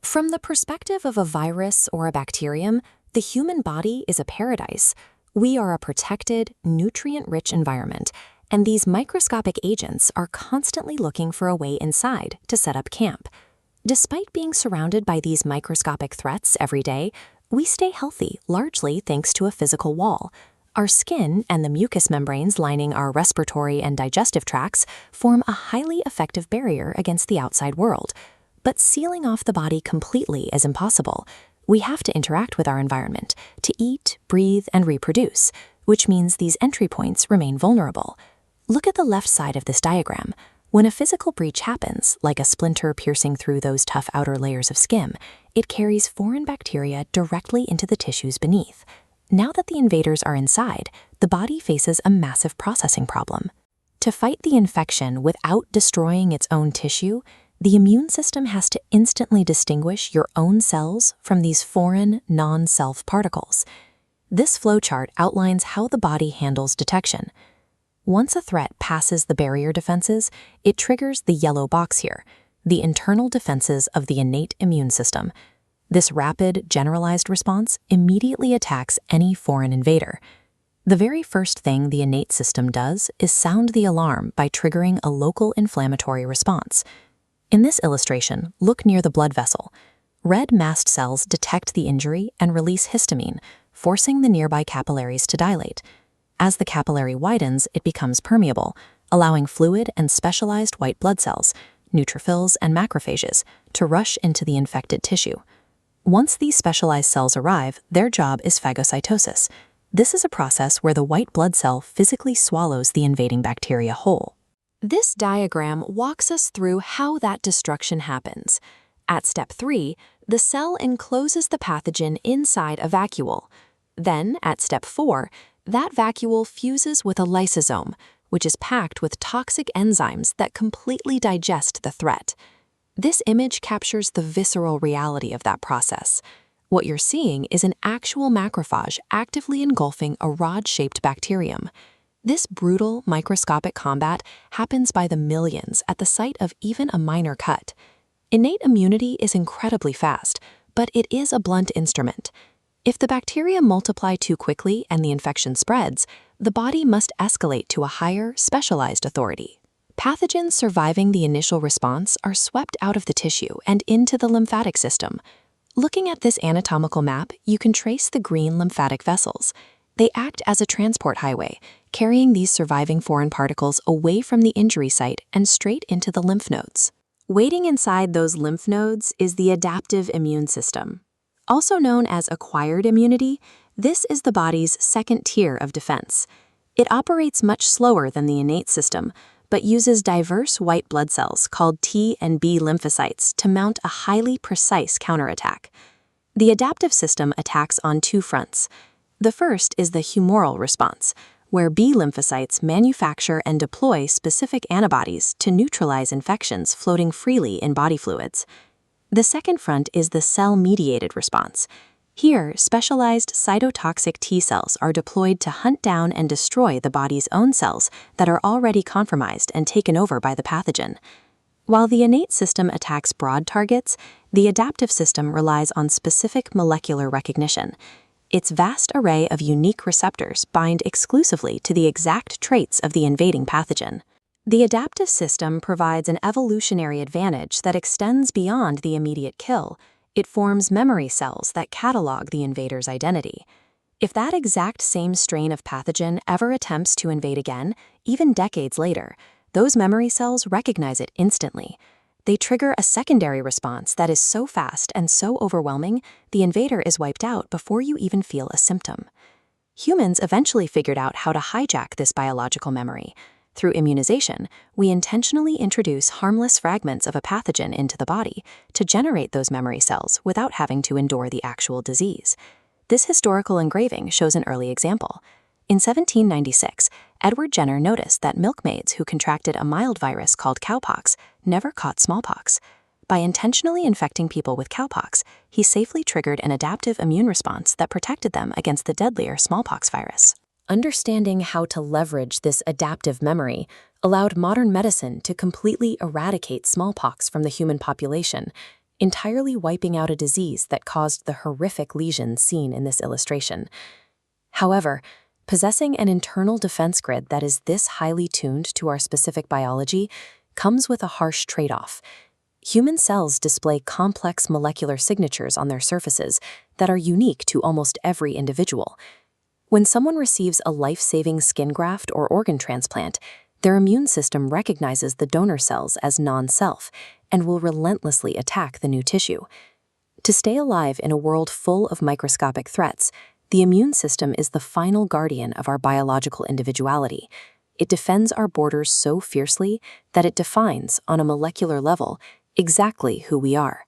From the perspective of a virus or a bacterium, the human body is a paradise. We are a protected, nutrient-rich environment, and these microscopic agents are constantly looking for a way inside to set up camp. Despite being surrounded by these microscopic threats every day, we stay healthy largely thanks to a physical wall. Our skin and the mucous membranes lining our respiratory and digestive tracts form a highly effective barrier against the outside world. But sealing off the body completely is impossible. We have to interact with our environment to eat, breathe, and reproduce, which means these entry points remain vulnerable. Look at the left side of this diagram. When a physical breach happens, like a splinter piercing through those tough outer layers of skin, it carries foreign bacteria directly into the tissues beneath. Now that the invaders are inside, the body faces a massive processing problem. To fight the infection without destroying its own tissue, the immune system has to instantly distinguish your own cells from these foreign, non-self particles. This flowchart outlines how the body handles detection. Once a threat passes the barrier defenses, it triggers the yellow box here, the internal defenses of the innate immune system. This rapid, generalized response immediately attacks any foreign invader. The very first thing the innate system does is sound the alarm by triggering a local inflammatory response. In this illustration, look near the blood vessel. Red mast cells detect the injury and release histamine, forcing the nearby capillaries to dilate. As the capillary widens, it becomes permeable, allowing fluid and specialized white blood cells, neutrophils and macrophages, to rush into the infected tissue. Once these specialized cells arrive, their job is phagocytosis. This is a process where the white blood cell physically swallows the invading bacteria whole. This diagram walks us through how that destruction happens. At step 3, the cell encloses the pathogen inside a vacuole. Then, at step 4, that vacuole fuses with a lysosome, which is packed with toxic enzymes that completely digest the threat. This image captures the visceral reality of that process. What you're seeing is an actual macrophage actively engulfing a rod-shaped bacterium. This brutal, microscopic combat happens by the millions at the site of even a minor cut. Innate immunity is incredibly fast, but it is a blunt instrument. If the bacteria multiply too quickly and the infection spreads, the body must escalate to a higher, specialized authority. Pathogens surviving the initial response are swept out of the tissue and into the lymphatic system. Looking at this anatomical map, you can trace the green lymphatic vessels. They act as a transport highway, carrying these surviving foreign particles away from the injury site and straight into the lymph nodes. Waiting inside those lymph nodes is the adaptive immune system. Also known as acquired immunity, this is the body's second tier of defense. It operates much slower than the innate system, but uses diverse white blood cells called T and B lymphocytes to mount a highly precise counterattack. The adaptive system attacks on two fronts. The first is the humoral response, where B lymphocytes manufacture and deploy specific antibodies to neutralize infections floating freely in body fluids. The second front is the cell-mediated response. Here, specialized cytotoxic T cells are deployed to hunt down and destroy the body's own cells that are already compromised and taken over by the pathogen. While the innate system attacks broad targets, the adaptive system relies on specific molecular recognition. Its vast array of unique receptors bind exclusively to the exact traits of the invading pathogen. The adaptive system provides an evolutionary advantage that extends beyond the immediate kill. It forms memory cells that catalog the invader's identity. If that exact same strain of pathogen ever attempts to invade again, even decades later, those memory cells recognize it instantly. They trigger a secondary response that is so fast and so overwhelming, the invader is wiped out before you even feel a symptom. Humans eventually figured out how to hijack this biological memory. Through immunization, we intentionally introduce harmless fragments of a pathogen into the body to generate those memory cells without having to endure the actual disease. This historical engraving shows an early example. In 1796, Edward Jenner noticed that milkmaids who contracted a mild virus called cowpox never caught smallpox. By intentionally infecting people with cowpox, he safely triggered an adaptive immune response that protected them against the deadlier smallpox virus. Understanding how to leverage this adaptive memory allowed modern medicine to completely eradicate smallpox from the human population. entirely wiping out a disease that caused the horrific lesions seen in this illustration. However, possessing an internal defense grid that is this highly tuned to our specific biology comes with a harsh trade-off. Human cells display complex molecular signatures on their surfaces that are unique to almost every individual. When someone receives a life-saving skin graft or organ transplant, their immune system recognizes the donor cells as non-self and will relentlessly attack the new tissue. To stay alive in a world full of microscopic threats, the immune system is the final guardian of our biological individuality. It defends our borders so fiercely that it defines, on a molecular level, exactly who we are.